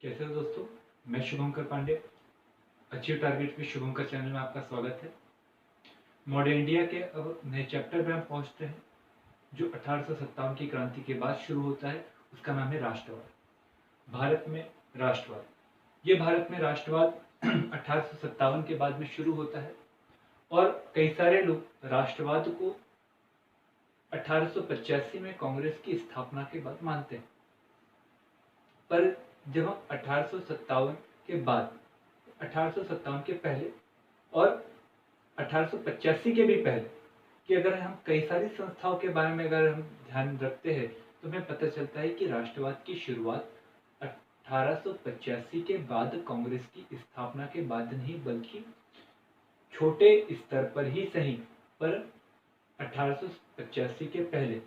कैसे हो दोस्तों। मैं Shubhankar Pandey, achieve target with Shubhankar channel में आपका स्वागत है। मॉडर्न इंडिया के अब नए चैप्टर में हम पहुंचते हैं जो 1857 की क्रांति के बाद शुरू होता है। उसका नाम है राष्ट्रवाद। भारत में राष्ट्रवाद, ये भारत में राष्ट्रवाद 1857 के बाद में शुरू होता है और कई सारे लोग राष्ट्रवाद को 1885 में कांग्रेस की स्थापना के बाद मानते हैं। पर जब हम 1857 के बाद, 1857 के पहले और 1885 के भी पहले कि अगर हम कई सारी संस्थाओं के बारे में अगर हम ध्यान रखते हैं तो हमें पता चलता है कि राष्ट्रवाद की शुरुआत 1885 के बाद कांग्रेस की स्थापना के बाद नहीं, बल्कि छोटे स्तर पर ही सही पर 1885 के पहले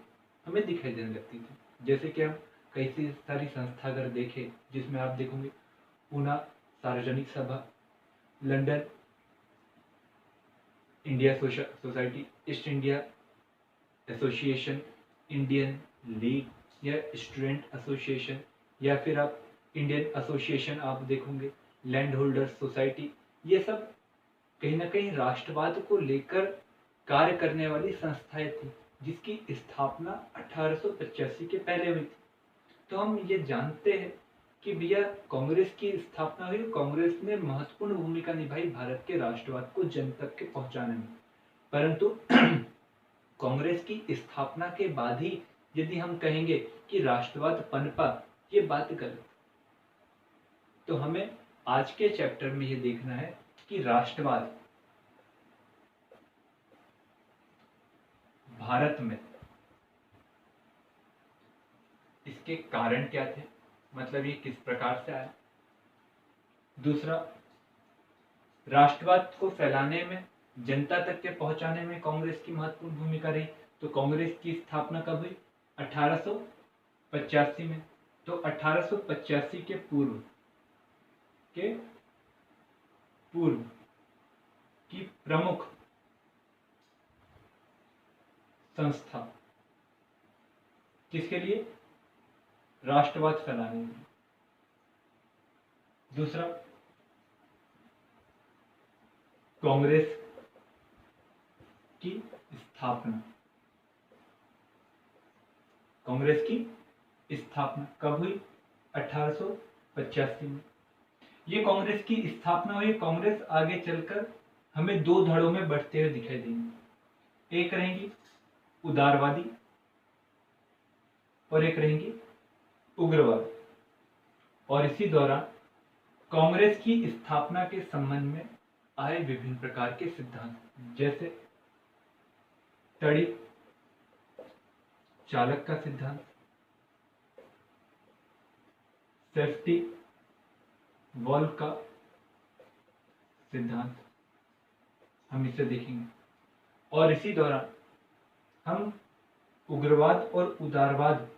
हमें दिखाई देने लगती थी। जैसे कि हम कई सारी संस्था अगर देखें जिसमें आप देखोगे पूना सार्वजनिक सभा, London India society, east India association, Indian league या स्टूडेंट एसोसिएशन, या फिर आप इंडियन एसोसिएशन आप देखोगे, लैंड होल्डर्स सोसाइटी, ये सब कहीं ना कहीं राष्ट्रवाद को लेकर कार्य करने वाली संस्थाएं थी जिसकी स्थापना 1885 के पहले हुई थी। तो हम ये जानते हैं कि भैया कांग्रेस की स्थापना हुई, कांग्रेस ने महत्वपूर्ण भूमिका निभाई भारत के राष्ट्रवाद को जन तक के पहुंचाने में। परंतु कांग्रेस की स्थापना के बाद ही यदि हम कहेंगे कि राष्ट्रवाद पनपा, ये बात गलत। तो हमें आज के चैप्टर में ये देखना है कि राष्ट्रवाद भारत में इसके कारण क्या थे, मतलब ये किस प्रकार से आया। दूसरा, राष्ट्रवाद को फैलाने में, जनता तक के पहुंचाने में कांग्रेस की महत्वपूर्ण भूमिका रही। तो कांग्रेस की स्थापना कब हुई? 1885 में। तो 1885 के पूर्व की प्रमुख संस्था किसके लिए? राष्ट्रवाद फैलाने में। दूसरा, कांग्रेस की स्थापना। कांग्रेस की स्थापना कब हुई? 1885 में। ये कांग्रेस की स्थापना हुई। कांग्रेस आगे चलकर हमें दो धड़ों में बढ़ते हुए दिखाई देंगे, एक रहेंगी उदारवादी और एक रहेंगी उग्रवाद। और इसी दौरान कांग्रेस की स्थापना के संबंध में आए विभिन्न प्रकार के सिद्धांत, जैसे टड़ी चालक का सिद्धांत, सेफ्टी वॉल्व का सिद्धांत, हम इसे देखेंगे। और इसी दौरान हम उग्रवाद और उदारवाद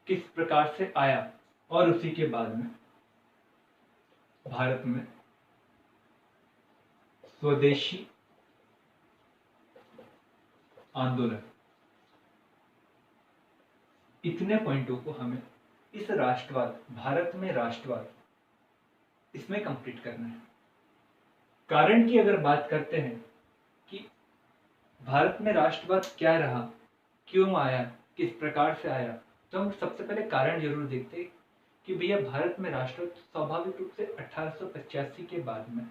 किस प्रकार से आया और उसी के बाद में भारत में स्वदेशी आंदोलन, इतने पॉइंटों को हमें इस राष्ट्रवाद, भारत में राष्ट्रवाद, इसमें कंप्लीट करना है। कारण की अगर बात करते हैं कि भारत में राष्ट्रवाद क्या रहा, क्यों आया, किस प्रकार से आया, तो हम सबसे पहले कारण जरूर देखते हैं कि भैया भारत में राष्ट्रवाद स्वाभाविक रूप से 1885 के बाद में,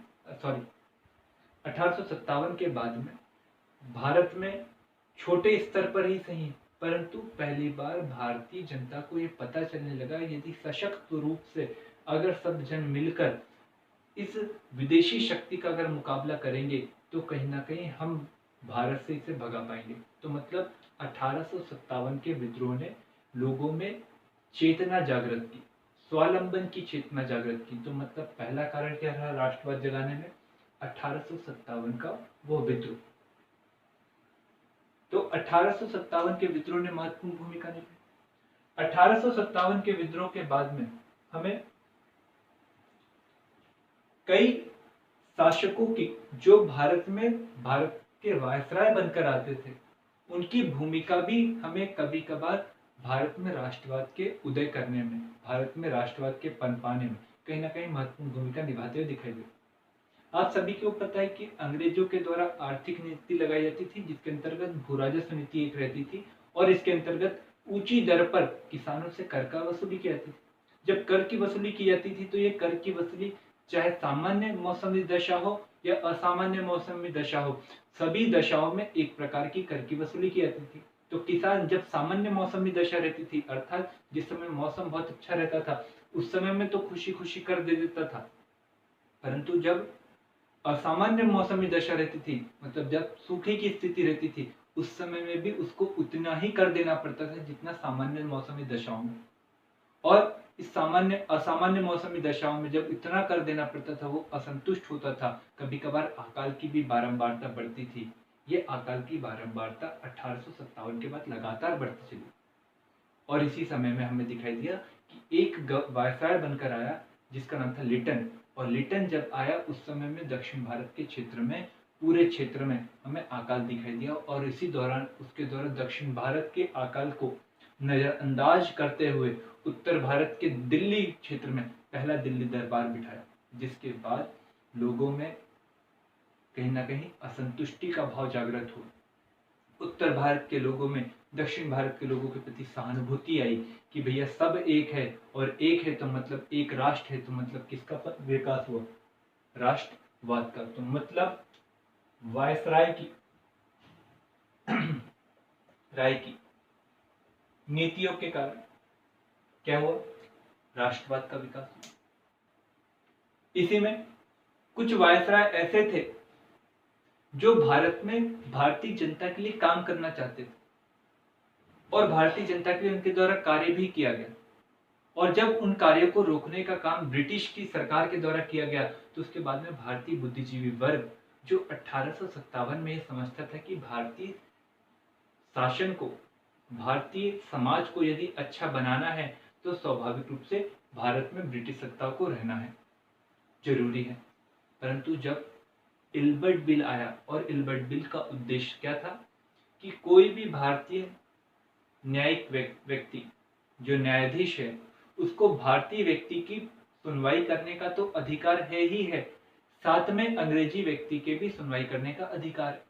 1857 के बाद में भारत में छोटे स्तर पर ही सही, परंतु पहली बार भारतीय जनता को ये पता चलने लगा यदि सशक्त रूप से अगर सब जन मिलकर इस विदेशी शक्ति का अगर मुकाबला करेंगे तो कहीं ना कहीं हम भारत से इसे भगा पाएंगे। तो मतलब 1857 के विद्रोह ने लोगों में चेतना जागृत की, स्वावलंबन की चेतना जागृत की। तो मतलब पहला कारण क्या रहा राष्ट्रवाद जगाने में? 1857 का वो विद्रोह। तो 1857 के विद्रोह ने महत्वपूर्ण भूमिका निभाई। 1857 के विद्रोह के बाद में हमें कई शासकों की, जो भारत के वायसराय बनकर आते थे, उनकी भूमिका भी हमें कभी कभार भारत में राष्ट्रवाद के उदय करने में, भारत में राष्ट्रवाद के पनपाने में कहीं ना कहीं महत्वपूर्ण भूमिका निभाते हुए दिखाई दे। आप सभी को पता है कि अंग्रेजों के द्वारा आर्थिक नीति लगाई जाती थी, जिसके अंतर्गत भू राजस्व नीति एक रहती थी और इसके अंतर्गत ऊंची दर पर किसानों से कर का वसूली की जाती थी। जब कर की वसूली की जाती थी तो ये कर की वसूली चाहे सामान्य मौसमी दशा हो या असामान्य मौसमी दशा हो, सभी दशाओं में एक प्रकार की कर की वसूली की जाती थी। तो किसान जब सामान्य मौसमी दशा रहती थी, अर्थात जिस समय मौसम बहुत अच्छा रहता था, उस समय में तो खुशी खुशी कर दे देता था, परंतु जब असामान्य मौसमी दशा रहती थी, मतलब जब सूखे की स्थिति रहती थी, उस समय में भी उसको उतना ही कर देना पड़ता था जितना सामान्य मौसमी दशाओं में। और इस सामान्य असामान्य मौसमी दशाओं में जब इतना कर देना पड़ता था, वो असंतुष्ट होता था। कभी कभार अकाल की भी बारंबारता बढ़ती थी। ये अकाल की बारंबारता 1857 के बाद लगातार बढ़ती चली और इसी समय में हमें दिखाई दिया कि एक वायसराय बनकर आया जिसका नाम था लिटन। और लिटन जब आया उस समय में दक्षिण भारत के क्षेत्र में, पूरे क्षेत्र में हमें अकाल दिखाई दिया और इसी दौरान उसके द्वारा दक्षिण भारत के अकाल को नजरअंदाज करते हुए उत्तर भारत के दिल्ली क्षेत्र में पहला दिल्ली दरबार बिठाया, जिसके बाद लोगों में कहीं ना कहीं असंतुष्टि का भाव जागृत हुआ। उत्तर भारत के लोगों में दक्षिण भारत के लोगों के प्रति सहानुभूति आई कि भैया सब एक है और एक है तो मतलब एक राष्ट्र है, तो मतलब किसका विकास हुआ, राष्ट्रवाद का। तो मतलब वायसराय की राय की नीतियों के कारण क्या हुआ, राष्ट्रवाद का विकास हुआ। इसी में कुछ वायसराय ऐसे थे जो भारत में भारतीय जनता के लिए काम करना चाहते थे और भारतीय जनता के लिए उनके द्वारा कार्य भी किया गया। और जब उन कार्यों को रोकने का काम ब्रिटिश की सरकार के द्वारा किया गया, तो उसके बाद में भारतीय बुद्धिजीवी वर्ग जो 1857 में यह समझता था कि भारतीय शासन को, भारतीय समाज को यदि अच्छा बनाना है तो स्वाभाविक रूप से भारत में ब्रिटिश सत्ता को रहना है, जरूरी है। परंतु जब इल्बर्ट बिल आया और इल्बर्ट बिल का उद्देश्य क्या था कि कोई भी भारतीय न्यायिक व्यक्ति जो न्यायाधीश है, उसको भारतीय व्यक्ति की सुनवाई करने का तो अधिकार है ही है, साथ में अंग्रेजी व्यक्ति के भी सुनवाई करने का अधिकार है।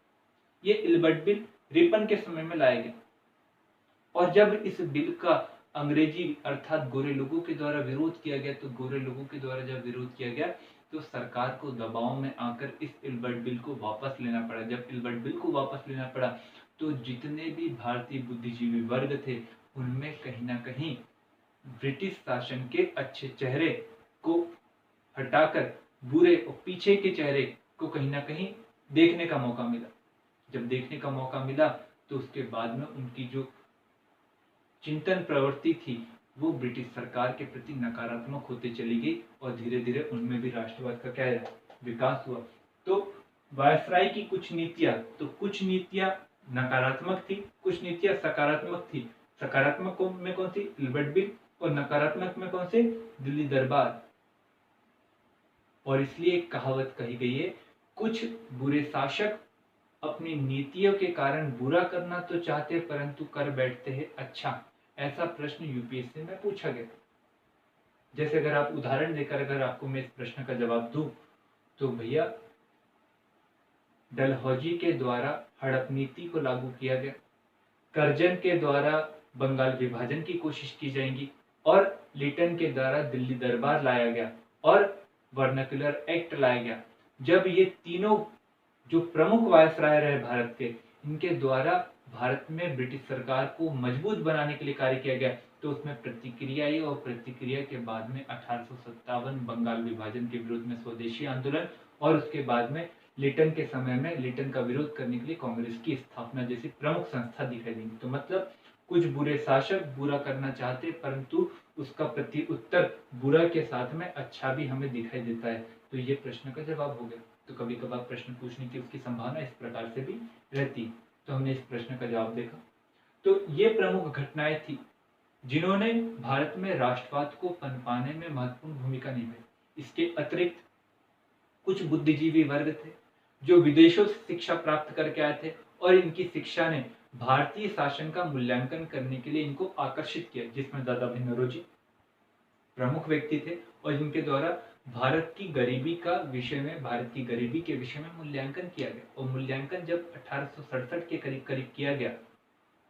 ये इल्बर्ट बिल रिपन के समय में लाया गया और जब इस बिल का अंग्रेजी अर्थात गोरे लोगों के द्वारा विरोध किया गया, तो गोरे लोगों के द्वारा जब विरोध किया गया तो सरकार को दबाव में आकर इस इल्बर्ट बिल को वापस लेना पड़ा। जब इल्बर्ट बिल को वापस लेना पड़ा तो जितने भी भारतीय बुद्धिजीवी वर्ग थे, उनमें कहीं ना कहीं ब्रिटिश शासन के अच्छे चेहरे को हटाकर बुरे और पीछे के चेहरे को कहीं ना कहीं देखने का मौका मिला। जब देखने का मौका मिला तो उसके बाद में उनकी जो चिंतन प्रवृत्ति थी वो ब्रिटिश सरकार के प्रति नकारात्मक होते चली गई और धीरे धीरे उनमें भी राष्ट्रवाद का क्या है, विकास हुआ। तो वायसराय की कुछ नीतियां नकारात्मक थी, कुछ नीतियां सकारात्मक थी। सकारात्मक में कौन सी, इल्बर्ट बिल, और नकारात्मक में कौन से, दिल्ली दरबार। और इसलिए एक कहावत कही गई है, कुछ बुरे शासक अपनी नीतियों के कारण बुरा करना तो चाहते परंतु कर बैठते हैं अच्छा। ऐसा प्रश्न यूपीएससी में पूछा गया। जैसे अगर आप उदाहरण देकर अगर आपको मैं इस प्रश्न का जवाब दूं तो भैया डलहौजी के द्वारा हड़प नीति को लागू किया गया, कर्जन के द्वारा बंगाल विभाजन की कोशिश की जाएगी और लिटन के द्वारा दिल्ली दरबार लाया गया और वर्नाक्युलर एक्ट लाया गया। जब ये तीनों जो प्रमुख वायसराय रहे भारत के, इनके द्वारा भारत में ब्रिटिश सरकार को मजबूत बनाने के लिए कार्य किया गया, तो उसमें प्रतिक्रिया आई और प्रतिक्रिया के बाद में 1857 बंगाल विभाजन के विरोध में स्वदेशी आंदोलन और उसके बाद में लिटन के समय में लिटन का विरोध करने के लिए कांग्रेस की स्थापना जैसी प्रमुख संस्था दिखाई देंगी। तो मतलब कुछ बुरे शासक बुरा करना चाहते परंतु उसका प्रति उत्तर बुरा के साथ में अच्छा भी हमें दिखाई देता है। तो ये प्रश्न का जवाब हो गया। तो कभी कभार प्रश्न पूछने की उसकी संभावना इस प्रकार से भी रहती। तो हमने इस प्रश्न का जवाब देखा। तो ये प्रमुख घटनाएं थी जिन्होंने भारत में राष्ट्रवाद को पनपाने में महत्वपूर्ण भूमिका निभाई। इसके अतिरिक्त कुछ बुद्धिजीवी वर्ग थे जो विदेशों से शिक्षा प्राप्त करके आए थे और इनकी शिक्षा ने भारतीय शासन का मूल्यांकन करने के लिए इनको आकर्षित किया, जिसमें दादा भाई नौरोजी, प्रमुख व्यक्ति थे और जिनके द्वारा भारत की गरीबी के विषय में मूल्यांकन किया गया। और मूल्यांकन जब 1867 के करीब करीब किया गया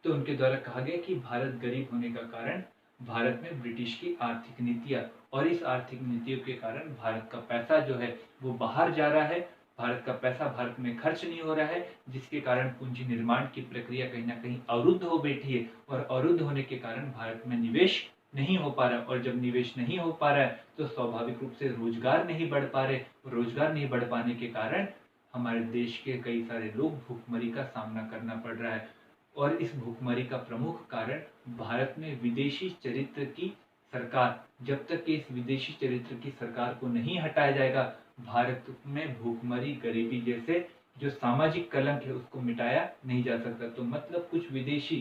तो उनके द्वारा कहा गया कि भारत गरीब होने का कारण भारत में ब्रिटिश की आर्थिक नीतियां, और इस आर्थिक नीतियों के कारण भारत का पैसा जो है वो बाहर जा रहा है, भारत का पैसा भारत में खर्च नहीं हो रहा है, जिसके कारण पूंजी निर्माण की प्रक्रिया कहीं ना कहीं अवरुद्ध हो बैठी है। और अवरुद्ध होने के कारण भारत में निवेश नहीं हो पा रहा, और जब निवेश नहीं हो पा रहा है तो स्वाभाविक रूप से रोजगार नहीं बढ़ पा रहे। रोजगार नहीं बढ़ पाने के कारण हमारे देश के कई सारे लोग भूखमरी का सामना करना पड़ रहा है। और इस भूखमरी का प्रमुख कारण भारत में विदेशी चरित्र की सरकार, जब तक कि इस विदेशी चरित्र की सरकार को नहीं हटाया जाएगा, भारत में भूखमरी, गरीबी जैसे जो सामाजिक कलंक है उसको मिटाया नहीं जा सकता। तो मतलब कुछ विदेशी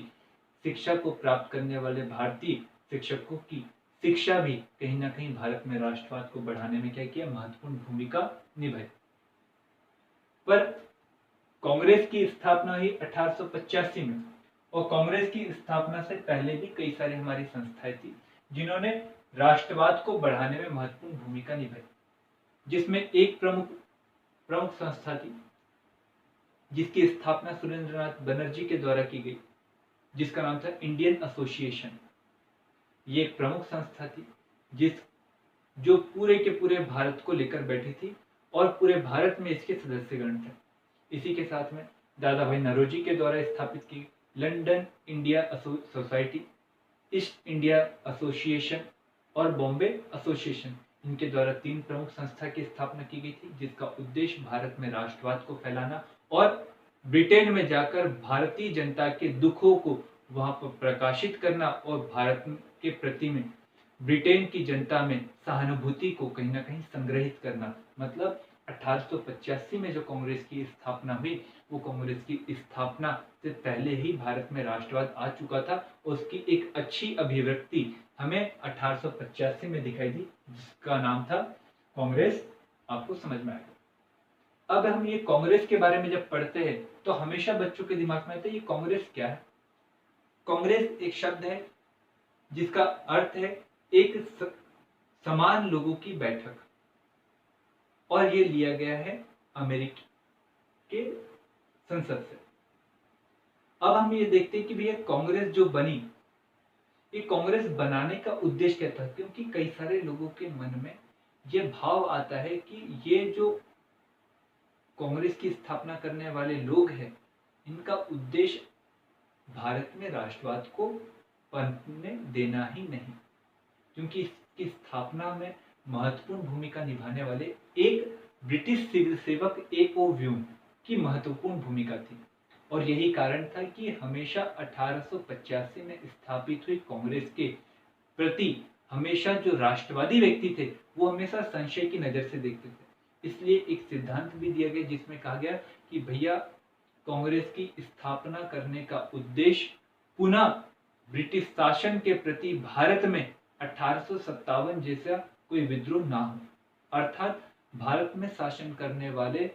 शिक्षा को प्राप्त करने वाले भारतीय शिक्षकों की शिक्षा भी कहीं ना कहीं भारत में राष्ट्रवाद को बढ़ाने में क्या किया, महत्वपूर्ण भूमिका निभाई। पर कांग्रेस की स्थापना हुई 1885 में, और कांग्रेस की स्थापना से पहले भी कई सारी हमारी संस्थाएं थी जिन्होंने राष्ट्रवाद को बढ़ाने में महत्वपूर्ण भूमिका निभाई, जिसमें एक प्रमुख संस्था थी जिसकी स्थापना सुरेंद्रनाथ बनर्जी के द्वारा की गई, जिसका नाम था इंडियन एसोसिएशन। ये एक प्रमुख संस्था थी जो पूरे के पूरे भारत को लेकर बैठी थी और पूरे भारत में इसके सदस्यगण थे। इसी के साथ में दादा भाई नौरोजी के द्वारा स्थापित की London India society, east India association और बॉम्बे एसोसिएशन, इनके द्वारा 3 प्रमुख संस्था की स्थापना की गई थी, जिसका उद्देश्य भारत में राष्ट्रवाद को फैलाना और ब्रिटेन में जाकर भारतीय जनता के दुखों को वहां पर प्रकाशित करना और भारत के प्रति में ब्रिटेन की जनता में सहानुभूति को कहीं ना कहीं संग्रहित करना। मतलब 1885 में जो कांग्रेस की स्थापना हुई, वो कांग्रेस की स्थापना से पहले ही भारत में राष्ट्रवाद आ चुका था। उसकी एक अच्छी अभिव्यक्ति हमें 1885 में दिखाई दी, जिसका नाम था कांग्रेस। आपको समझ में आएगा। अब हम ये कांग्रेस के बारे में जब पढ़ते हैं तो हमेशा बच्चों के दिमाग में आता है ये कांग्रेस क्या है। कांग्रेस एक शब्द है जिसका अर्थ है एक समान लोगों की बैठक, और ये लिया गया है अमेरिकी के संसद से। अब हम ये देखते हैं कि भैया कांग्रेस जो बनी, ये कांग्रेस बनाने का उद्देश्य क्या था, क्योंकि कई सारे लोगों के मन में ये भाव आता है कि ये जो कांग्रेस की स्थापना करने वाले लोग हैं, इनका उद्देश्य भारत में राष्ट्रवाद को पनपने देना ही नहीं, क्योंकि इसकी स्थापना में महत्वपूर्ण भूमिका निभाने वाले एक ब्रिटिश सिविल सेवक A.O. व्यून की महत्वपूर्ण भूमिका थी। और यही कारण था कि हमेशा 1885 में स्थापित हुई कांग्रेस के प्रति हमेशा जो राष्ट्रवादी व्यक्ति थे वो हमेशा संशय की नजर से देखते थे। इसलिए एक सिद्धांत भी दिया गया जिसमें कहा गया कि भैया कांग्रेस की स्थापना करने का उद्देश्य पुनः ब्रिटिश शासन के प्रति भारत में 1857 जैसा कोई विद्रोह ना हो, अर्थात भारत में शासन करने वाले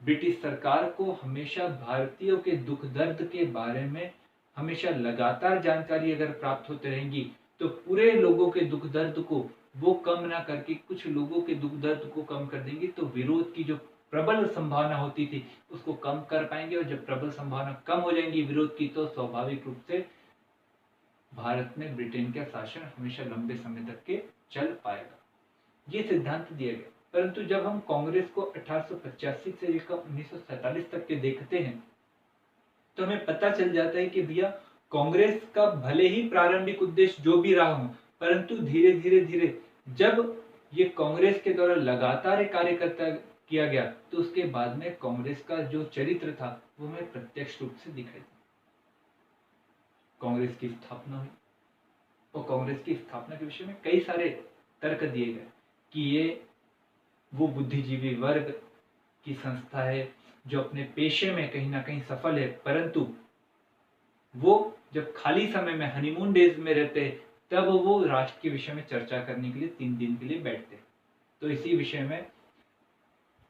ब्रिटिश सरकार को हमेशा भारतीयों के दुख दर्द के बारे में हमेशा लगातार जानकारी अगर प्राप्त होते रहेंगी तो पूरे लोगों के दुख दर्द को वो कम ना करके कुछ लोगों के दुख दर्द को कम कर देंगे, तो विरोध की जो प्रबल संभावना होती थी उसको कम कर पाएंगे। और जब प्रबल संभावना कम हो जाएंगी विरोध की, तो स्वाभाविक रूप से भारत में ब्रिटेन का शासन हमेशा लंबे समय तक के चल पाएगा। ये सिद्धांत दिया गया। परंतु जब हम कांग्रेस को 1885 से लेकर 1947 तक के देखते हैं तो हमें पता चल जाता है कि भैया कांग्रेस का भले ही प्रारंभिक उद्देश्य जो भी रहा हो, परंतु धीरे धीरे जब ये कांग्रेस के द्वारा लगातार कार्यकर्ता किया गया तो उसके बाद में कांग्रेस का जो चरित्र था वो हमें प्रत्यक्ष रूप से दिखाई दिया। कांग्रेस की स्थापना हुई और कांग्रेस की स्थापना के विषय में कई सारे तर्क दिए गए कि ये वो बुद्धिजीवी वर्ग की संस्था है जो अपने पेशे में कहीं ना कहीं सफल है, परंतु वो जब खाली समय में हनीमून डेज में रहते हैं तब वो राष्ट्र के विषय में चर्चा करने के लिए 3 दिन के लिए बैठते हैं। तो इसी विषय में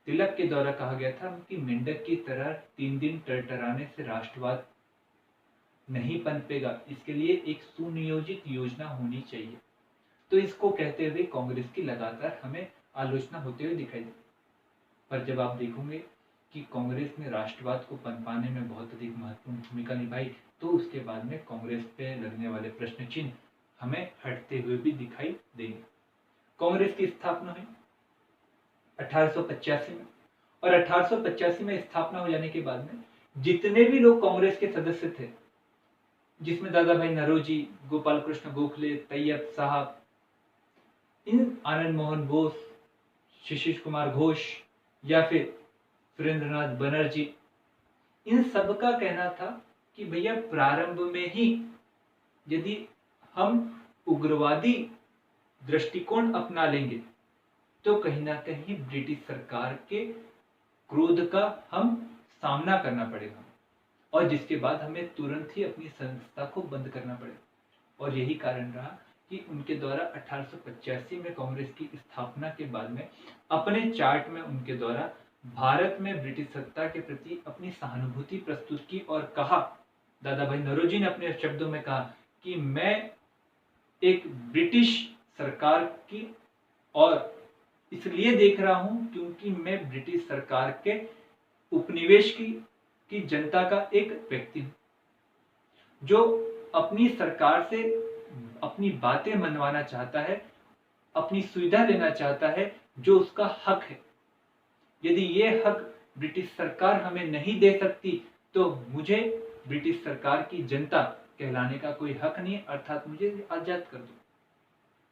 तिलक के द्वारा कहा गया था कि मेंढक की तरह 3 दिन टरटराने से राष्ट्रवाद नहीं पनपेगा, इसके लिए एक सुनियोजित योजना होनी चाहिए। तो इसको कहते हुए कांग्रेस की लगातार हमें आलोचना होते हुए दिखाई दी। पर जब आप देखोगे कि कांग्रेस ने राष्ट्रवाद को पनपाने में बहुत अधिक महत्वपूर्ण भूमिका निभाई, तो उसके बाद में कांग्रेस पे लगने वाले प्रश्न चिन्ह हमें हटते हुए भी दिखाई देंगे। कांग्रेस की स्थापना हुई 1885 में, और 1885 में स्थापना हो जाने के बाद में जितने भी लोग कांग्रेस के सदस्य थे, जिसमें दादा भाई नौरोजी, गोपाल कृष्ण गोखले, तैयब साहब, इन आनंद मोहन बोस, शिशिर कुमार घोष या फिर सुरेंद्रनाथ बनर्जी, इन सब का कहना था कि भैया प्रारंभ में ही यदि हम उग्रवादी दृष्टिकोण अपना लेंगे तो कहीं ना कहीं ब्रिटिश सरकार के क्रोध का हम सामना करना पड़ेगा, और जिसके बाद हमें तुरंत ही अपनी संस्था को बंद करना पड़ेगा। और यही कारण रहा कि उनके द्वारा 1885 में कांग्रेस की स्थापना के बाद में अपने चार्ट में उनके द्वारा भारत में ब्रिटिश सत्ता के प्रति अपनी सहानुभूति प्रस्तुत की और कहा, दादा भाई नौरोजी ने अपने शब्दों में कहा कि मैं एक ब्रिटिश सरकार की और इसलिए देख रहा हूं क्योंकि मैं ब्रिटिश सरकार के उपनिवेश की जनता का एक व्यक्ति हूं जो अपनी सरकार से अपनी बातें मनवाना चाहता है, अपनी सुविधा लेना चाहता है, जो उसका हक है। यदि ये हक ब्रिटिश सरकार हमें नहीं दे सकती तो मुझे ब्रिटिश सरकार की जनता कहलाने का कोई हक नहीं, अर्थात मुझे आजाद कर दो।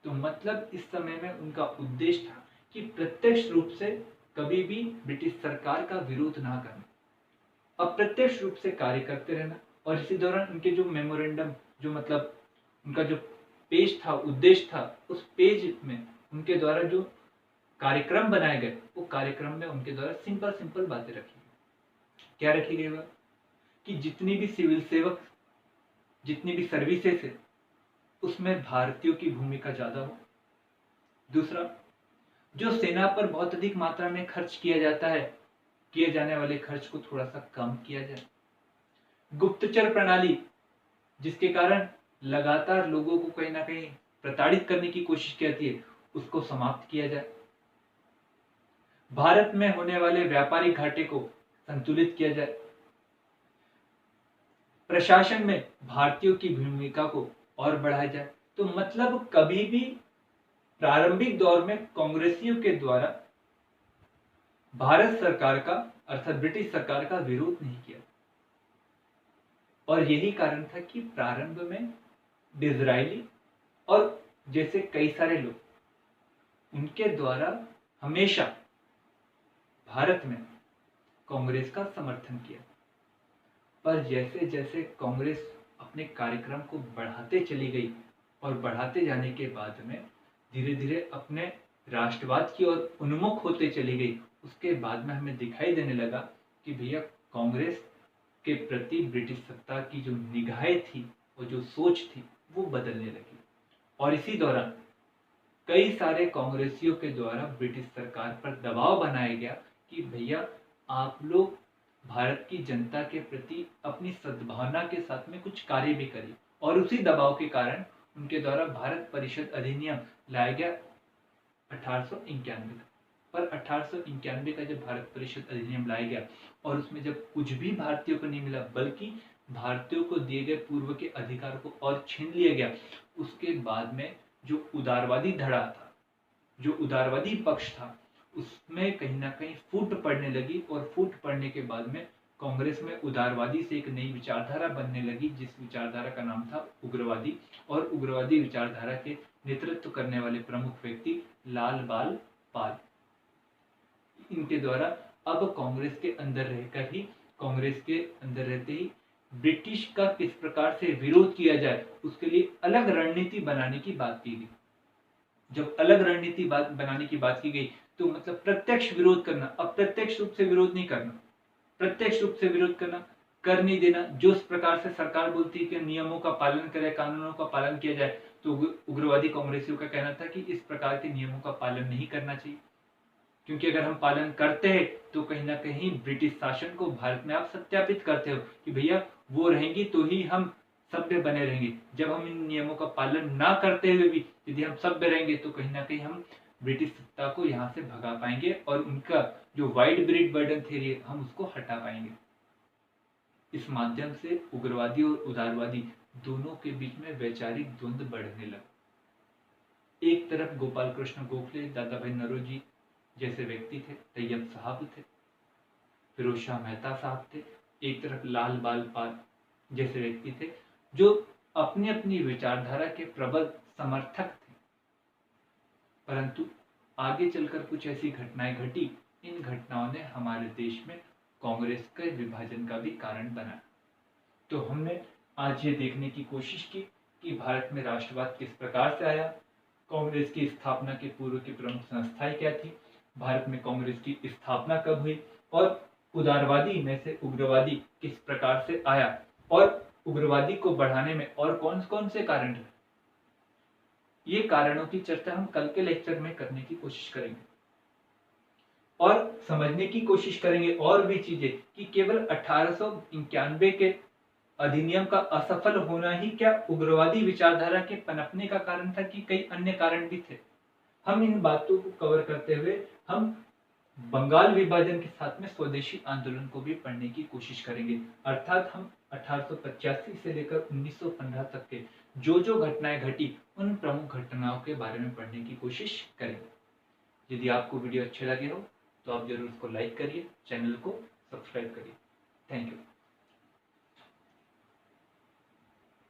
तो मतलब इस समय में उनका उद्देश्य था कि प्रत्यक्ष रूप से कभी भी ब्रिटिश सरकार का विरोध ना करना, अप्रत्यक्ष रूप से कार्य करते रहना। और इसी दौरान उनके जो मेमोरेंडम, जो मतलब उनका जो पेज था, उद्देश्य था, उस पेज में उनके द्वारा जो कार्यक्रम बनाए गए, वो कार्यक्रम में उनके द्वारा सिंपल सिंपल बातें रखी गई। क्या रखी गई वह कि जितनी भी सिविल सेवक, जितनी भी सर्विसेज है, उसमें भारतीयों की भूमिका ज्यादा हो। दूसरा, जो सेना पर बहुत अधिक मात्रा में खर्च किया जाता है, किए जाने वाले खर्च को थोड़ा सा कम किया जाए। गुप्तचर प्रणाली, जिसके कारण लगातार लोगों को कहीं ना कहीं प्रताड़ित करने की कोशिश की जाती है, उसको समाप्त किया जाए। भारत में होने वाले व्यापारिक घाटे को संतुलित किया जाए। प्रशासन में भारतीयों की भूमिका को और बढ़ाया जाए। तो मतलब कभी भी प्रारंभिक दौर में कांग्रेसियों के द्वारा भारत सरकार का अर्थात ब्रिटिश सरकार का विरोध नहीं किया, और यही कारण था कि प्रारंभ में डिज़रायली और जैसे कई सारे लोग उनके द्वारा हमेशा भारत में कांग्रेस का समर्थन किया। पर जैसे जैसे कांग्रेस अपने कार्यक्रम को बढ़ाते चली गई और बढ़ाते जाने के बाद में धीरे धीरे अपने राष्ट्रवाद की ओर उन्मुख होते चली गई, उसके बाद में हमें दिखाई देने लगा कि भैया कांग्रेस के प्रति ब्रिटिश सत्ता की जो निगाहें थी, वो जो सोच थी, वो बदलने लगी। और इसी दौरान कई सारे कांग्रेसियों के द्वारा ब्रिटिश सरकार पर दबाव बनाया गया कि भैया आप लोग भारत की जनता के प्रति अपनी सद्भावना के साथ में कुछ कार्य भी करिए। और उसी दबाव के कारण उनके द्वारा भारत परिषद अधिनियम लाया गया 1891 का। पर 1891 का जब भारत परिषद अधिनियम लाया गया और उसमें जब कुछ भी भारतीयों को नहीं मिला, बल्कि भारतीयों को दिए गए पूर्व के अधिकार को और छीन लिया गया, उसके बाद में जो उदारवादी धड़ा था, जो उदारवादी पक्ष था, उसमें कहीं ना कहीं फूट पड़ने लगी। और फूट पड़ने के बाद में कांग्रेस में उदारवादी से एक नई विचारधारा बनने लगी, जिस विचारधारा का नाम था उग्रवादी। और उग्रवादी विचारधारा के नेतृत्व करने वाले प्रमुख व्यक्ति लाल बाल पाल। इनके द्वारा अब कांग्रेस के अंदर रहकर ही, कांग्रेस के अंदर रहते ही ब्रिटिश का किस प्रकार से विरोध किया जाए, उसके लिए अलग रणनीति बनाने की बात की गई। जब अलग रणनीति बनाने की बात की गई तो मतलब प्रत्यक्ष विरोध करना, अप्रत्यक्ष रूप से विरोध नहीं करना, प्रत्यक्ष रूप से विरोध करना, कर नहीं देना। जो इस प्रकार से सरकार बोलती है कि नियमों का पालन करें, कानूनों का पालन किया जाए, तो उग्रवादी कांग्रेसियों का कहना था कि इस प्रकार के नियमों का पालन नहीं करना चाहिए, क्योंकि अगर हम पालन करते हैं तो कहीं ना कहीं ब्रिटिश शासन को भारत में आप सत्यापित करते हो कि भैया वो रहेंगी तो ही हम सभ्य बने रहेंगे। जब हम इन नियमों का पालन ना करते हुए भी यदि हम सभ्य रहेंगे तो कहीं ना कहीं हम ब्रिटिश सत्ता को यहाँ से भगा पाएंगे और उनका जो वाइड ब्रीड बर्डन थ्योरी है हम उसको हटा पाएंगे। इस माध्यम से उग्रवादी और उदारवादी दोनों के बीच में वैचारिक द्वंद्व बढ़ने लगा। एक तरफ गोपाल कृष्ण गोखले, दादा भाई नौरोजी जैसे व्यक्ति थे, तैयब साहब थे, फिरोज शाह मेहता साहब थे। एक तरफ लाल बाल पाल जैसे व्यक्ति थे जो अपनी अपनी विचारधारा के प्रबल समर्थक थे। परंतु आगे चलकर कुछ ऐसी घटनाएं घटी, इन घटनाओं ने हमारे देश में कांग्रेस के विभाजन का भी कारण बना। तो हमने आज ये देखने की कोशिश की कि भारत में राष्ट्रवाद किस प्रकार से आया, कांग्रेस की स्थापना के पूर्व की प्रमुख संस्थाएं क्या थी, भारत में कांग्रेस की स्थापना कब हुई और उदारवादी में से उग्रवादी किस प्रकार से आया और उग्रवादी को बढ़ाने में और कौन कौन से कारण रहे। ये कारणों की चर्चा हम कल के लेक्चर में करने की कोशिश करेंगे और समझने की कोशिश करेंगे और भी चीजें कि केवल 1891 के अधिनियम का असफल होना ही क्या उग्रवादी विचारधारा के पनपने का कारण था कि कई अन्य कारण भी थे। हम इन बातों को कवर करते हुए हम बंगाल विभाजन के साथ में स्वदेशी आंदोलन को भी पढ़ने की कोशिश करेंगे। अर्थात हम 1885 से लेकर 1915 तक के जो घटनाएं घटी उन प्रमुख घटनाओं के बारे में पढ़ने की कोशिश करेंगे। यदि आपको वीडियो अच्छे लगे हो तो आप जरूर उसको लाइक करिए, चैनल को सब्सक्राइब करिए। Thank you.